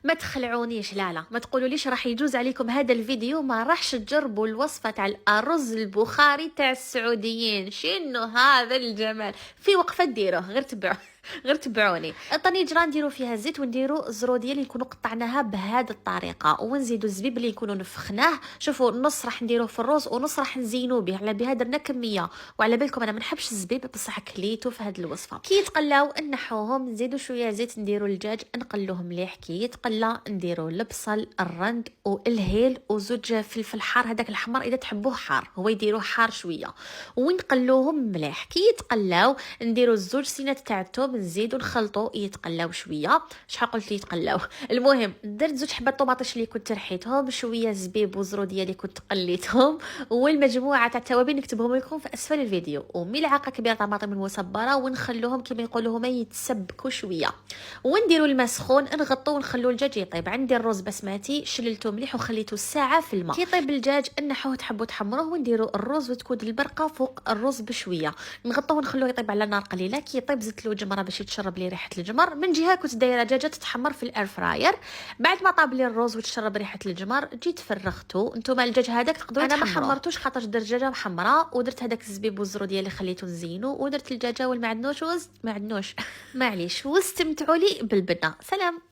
ما تخلعونيش، لا ما تقولوليش راح يجوز عليكم هذا الفيديو ما راحش تجربوا الوصفه تاع الارز البخاري تاع السعوديين. شنو هذا الجمال؟ في وقفه ديروه، غير تبعوا غير تبعوني. الطنجره نديرو فيها زيت ونديرو الزروديه اللي نكونوا قطعناها بهذه الطريقه، ونزيدو الزبيب اللي نكونوا نفخناه. شوفوا النص راح نديروه في الرز ونص راح نزينو به، على بها درنا كميه. وعلى بالكم انا ما نحبش الزبيب بصح كليتو في هذه الوصفه. كي يتقلاو نحوهم، نزيدو شويه زيت، نديرو الدجاج نقلوه مليح. كي يتقلا نديرو البصل الرند والهيل وزوج فلفل حار، هذاك الحمر اذا تحبوه حار، هو يديروه حار شويه، ونقلوهم مليح. كي يتقلاو نديرو الزوج سينات تاع الثوم، نزيدو نخلطو يتقلاو شويه. شحال قلت لي يتقلاو؟ المهم درت زوج حبات طوماطيش اللي كنت رحيتهم، شويه زبيب وزروديه اللي كنت قليتهم، والمجموعه تاع التوابل نكتبهم لكم في اسفل الفيديو، وملعقه كبيره طماطم المصبره، ونخلوهم كما يقولوا هما يتسبكوا شويه. ونديروا الماء سخون، نغطوا ونخلوا الدجاج يطيب. عندي الرز بسمتي شللته مليح وخليته ساعه في الماء. كي يطيب الدجاج نحوه، تحبوا تحمروه، ونديروا الرز وتكون البرقه فوق الرز بشويه. نغطوه ونخلوه يطيب على نار قليله. كي يطيب زدت له جمره باش يتشرب لي ريحه الجمر. من جهه كنت دايره دجاجه تتحمر في الاير فراير. بعد ما طاب لي الرز وتشرب ريحه الجمر جيت فرغته. نتوما الدجاج هذاك تقدروا انا ما حمرتوش خاطر درت دجاجه محمره، ودرت هذاك الزبيب والزروديه اللي خليته نزينو، ودرت الدجاجه والمعدنوش معليش، واستمتعوا لي بالبنه. سلام.